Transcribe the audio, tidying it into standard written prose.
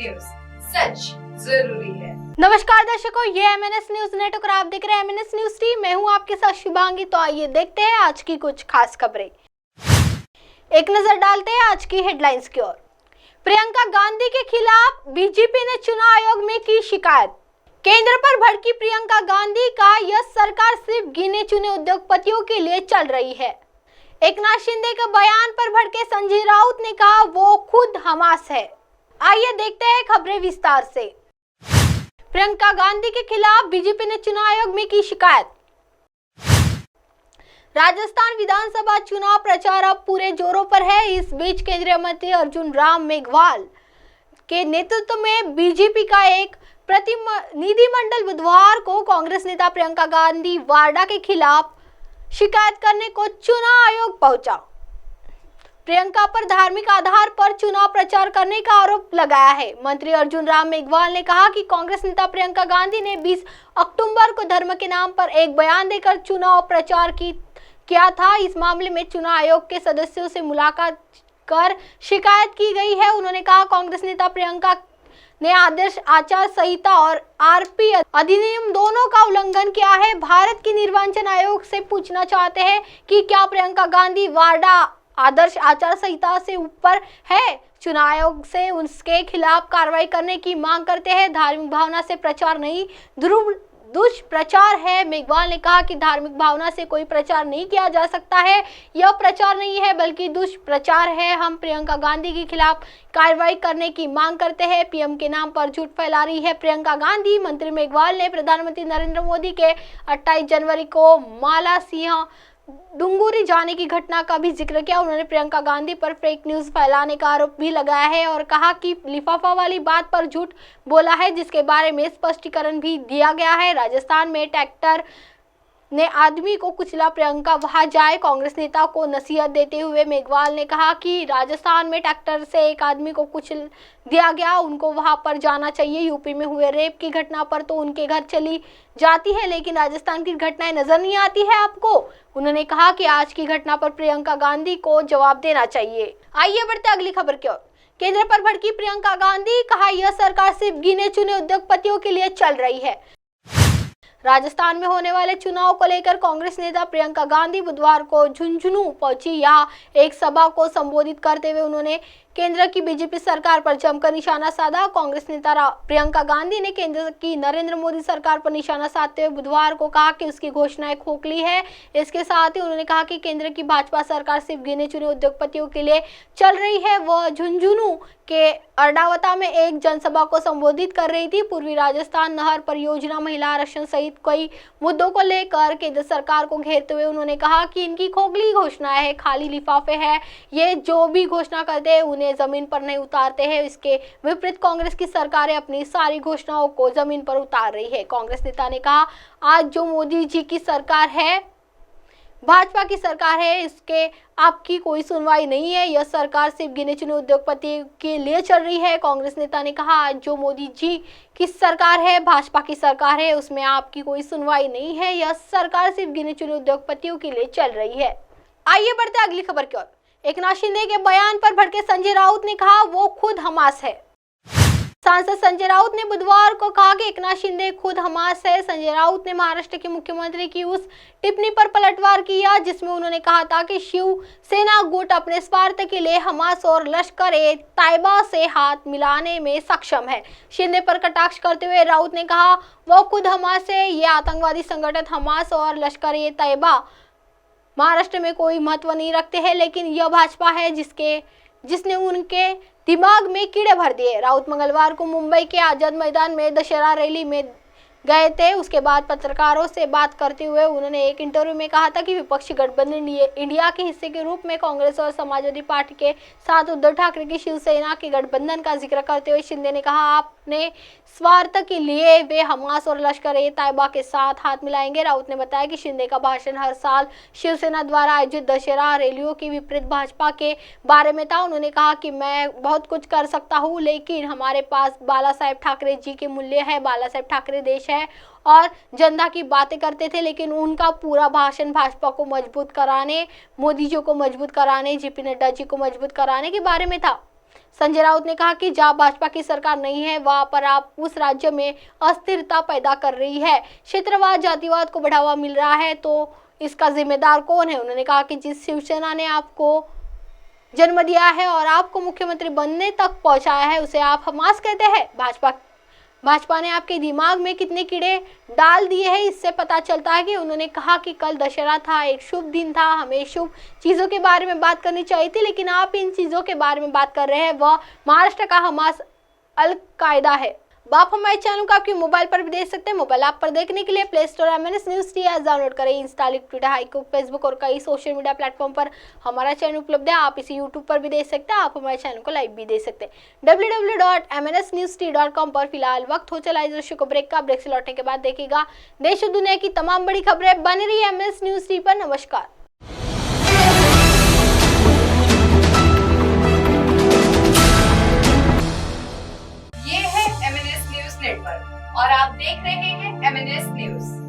News, सच जरूरी है। नमस्कार दर्शकों, ये एमएनएस न्यूज नेटवर्क, आप देख रहे हैं एमएनएस न्यूज टीम। मैं हूं आपके साथ शिवांगी। तो आइए देखते हैं आज की कुछ खास खबरें। एक नजर डालते हैं आज की हेडलाइंस की ओर। प्रियंका गांधी के खिलाफ बीजेपी ने चुनाव आयोग में की शिकायत। केंद्र पर भड़की प्रियंका गांधी का यह सरकार सिर्फ गिने चुने उद्योगपतियों के लिए चल रही है। एकनाथ शिंदे के बयान पर भड़के संजय राउत ने कहा वो खुद हमास है। आइए देखते हैं खबरें विस्तार से। प्रियंका गांधी के खिलाफ बीजेपी ने चुनाव आयोग में की शिकायत। राजस्थान विधानसभा चुनाव प्रचार अब पूरे जोरों पर है। इस बीच केंद्रीय मंत्री अर्जुन राम मेघवाल के नेतृत्व में बीजेपी का एक प्रतिनिधिमंडल बुधवार को कांग्रेस नेता प्रियंका गांधी वाड्रा के खिलाफ शिकायत करने को चुनाव आयोग पहुंचा। प्रियंका पर धार्मिक आधार पर चुनाव प्रचार करने का आरोप लगाया है। मंत्री अर्जुन राम मेघवाल ने कहा कि कांग्रेस नेता प्रियंका गांधी ने 20 अक्टूबर को धर्म के नाम पर एक बयान देकर चुनाव प्रचार किया था। इस मामले में चुनाव आयोग के सदस्यों से मुलाकात कर शिकायत की गई है। उन्होंने कहा कांग्रेस नेता प्रियंका ने आदर्श आचार संहिता और आरपी अधिनियम दोनों का उल्लंघन किया है। भारत की निर्वाचन आयोग से पूछना चाहते हैं कि क्या प्रियंका गांधी वाड्रा आदर्श आचार संहिता से ऊपर है। चुनाव आयोग से उसके खिलाफ कार्रवाई करने की मांग करते हैं। धार्मिक भावना से प्रचार नहीं, दुष्प्रचार है। मेघवाल ने कहा कि धार्मिक भावना से कोई प्रचार नहीं किया जा सकता है। यह प्रचार नहीं है बल्कि दुष्प्रचार है। हम प्रियंका गांधी के खिलाफ कार्रवाई करने की मांग करते हैं। पीएम के नाम पर झूठ फैला रही है प्रियंका गांधी। मंत्री मेघवाल ने प्रधानमंत्री नरेंद्र मोदी के 28 जनवरी को माला सिंह डुंगुरी जाने की घटना का भी जिक्र किया। उन्होंने प्रियंका गांधी पर फेक न्यूज फैलाने का आरोप भी लगाया है और कहा कि लिफाफा वाली बात पर झूठ बोला है, जिसके बारे में स्पष्टीकरण भी दिया गया है। राजस्थान में ट्रैक्टर ने आदमी को कुचला, प्रियंका वहां जाए। कांग्रेस नेता को नसीहत देते हुए मेघवाल ने कहा कि राजस्थान में ट्रैक्टर से एक आदमी को कुचल दिया गया, उनको वहां पर जाना चाहिए। यूपी में हुए रेप की घटना पर तो उनके घर चली जाती है, लेकिन राजस्थान की घटनाएं नजर नहीं आती है आपको। उन्होंने कहा कि आज की घटना पर प्रियंका गांधी को जवाब देना चाहिए। आइए बढ़ते अगली खबर की ओर। केंद्र पर भड़की प्रियंका गांधी, कहा यह सरकार सिर्फ गिने चुने उद्योगपतियों के लिए चल रही है। राजस्थान में होने वाले चुनाव को लेकर कांग्रेस नेता प्रियंका गांधी बुधवार को झुंझुनू पहुंची। यहाँ एक सभा को संबोधित करते हुए उन्होंने केंद्र की बीजेपी सरकार पर जमकर निशाना साधा। कांग्रेस नेता प्रियंका गांधी ने केंद्र की नरेंद्र मोदी सरकार पर निशाना साधते हुए बुधवार को कहा कि उसकी घोषणाएं खोखली है। इसके साथ ही उन्होंने कहा कि केंद्र की भाजपा सरकार सिर्फ गिने चुने उद्योगपतियों के लिए चल रही है। वह झुंझुनू के अरडावता में एक जनसभा को संबोधित कर रही थी। पूर्वी राजस्थान नहर परियोजना, महिला आरक्षण सहित कई मुद्दों को लेकर केंद्र सरकार को घेरते हुए उन्होंने कहा कि इनकी खोखली घोषणाएं है, खाली लिफाफे हैं। ये जो भी घोषणा करते हैं उन्हें जमीन पर नहीं उतारते हैं। इसके विपरीत कांग्रेस की सरकारें अपनी सारी घोषणाओं को जमीन पर उतार रही है। कांग्रेस नेता ने कहा आज जो मोदी जी की सरकार है, भाजपा की सरकार है, इसके आपकी कोई सुनवाई नहीं है। यह सरकार सिर्फ गिने चुने उद्योगपति के लिए चल रही है। कांग्रेस नेता ने कहा आज जो मोदी जी की सरकार है, भाजपा की सरकार है, उसमें आपकी कोई सुनवाई नहीं है। यह सरकार सिर्फ गिने चुने उद्योगपतियों के लिए चल रही है। आइए बढ़ते अगली खबर की ओर। एकनाथ शिंदे के बयान पर भड़के संजय राउत ने कहा वो खुद हमास है। सांसद संजय राउत ने बुधवार को कहा कि एकनाथ शिंदे खुद हमास है। संजय राउत ने महाराष्ट्र के मुख्यमंत्री की उस टिप्पणी पर पलटवार किया जिसमें उन्होंने कहा था कि शिवसेना गुट अपने स्वार्थ के लिए हमास और लश्कर-ए-तैयबा से हाथ मिलाने में सक्षम है। शिंदे पर कटाक्ष करते हुए राउत ने कहा वो खुद हमास है। ये आतंकवादी संगठन हमास और लश्कर-ए-तैयबा महाराष्ट्र में कोई महत्व नहीं रखते हैं, लेकिन यह भाजपा है जिसने उनके दिमाग में कीड़े भर दिए। राउत मंगलवार को मुंबई के आजाद मैदान में दशहरा रैली में गए थे। उसके बाद पत्रकारों से बात करते हुए उन्होंने एक इंटरव्यू में कहा था कि विपक्षी गठबंधन इंडिया के हिस्से के रूप में कांग्रेस और समाजवादी पार्टी के साथ उद्धव ठाकरे की शिवसेना के गठबंधन का जिक्र करते हुए शिंदे ने कहा अपने स्वार्थ के लिए वे हमास और लश्कर-ए-तैयबा के साथ हाथ मिलाएंगे। राउत ने बताया कि शिंदे का भाषण हर साल शिवसेना द्वारा आयोजित दशहरा रैलियों के विपरीत भाजपा के बारे में था। उन्होंने कहा कि मैं बहुत कुछ कर सकता हूँ, लेकिन हमारे पास बाला साहेब ठाकरे जी के मूल्य है। बाला साहेब ठाकरे देश है और जनता की बातें करते थे, लेकिन उनका पूरा भाषण भाजपा को मजबूत कराने, मोदी जी को मजबूत कराने, जेपी नड्डा जी को मजबूत कराने के बारे में था। संजय राउत ने कहा कि जहां भाजपा की सरकार नहीं है वहां पर आप उस राज्य में अस्थिरता पैदा कर रही है, क्षेत्रवाद जातिवाद को बढ़ावा मिल रहा है, तो इसका जिम्मेदार कौन है। उन्होंने कहा कि जिस शिवसेना ने आपको जन्म दिया है और आपको मुख्यमंत्री बनने तक पहुंचाया है उसे आप हमास कहते हैं। भाजपा ने आपके दिमाग में कितने कीड़े डाल दिए हैं इससे पता चलता है कि उन्होंने कहा कि कल दशहरा था, एक शुभ दिन था, हमें शुभ चीज़ों के बारे में बात करनी चाहिए थी, लेकिन आप इन चीज़ों के बारे में बात कर रहे हैं। वह महाराष्ट्र का हमास अल-कायदा है। आप हमारे चैनल को आपके मोबाइल पर भी देख सकते हैं। मोबाइल ऐप पर देखने के लिए play store MNS News T app download करें। इंस्टा, ट्विटर, हाइको, फेसबुक और कई सोशल मीडिया प्लेटफॉर्म पर हमारा चैनल उपलब्ध है। आप इसे यूट्यूब पर भी देख सकते हैं। आप हमारे चैनल को लाइव भी देख सकते हैं www.mnsnewst.com पर। फिलहाल वक्त हो चला इस दृश्य को ब्रेक का। ब्रेक से लौटने के बाद देखिएगा देश और दुनिया की तमाम बड़ी खबरें। बने रही MNS News T पर। नमस्कार। ये है MNS न्यूज नेटवर्क और आप देख रहे हैं MNS न्यूज।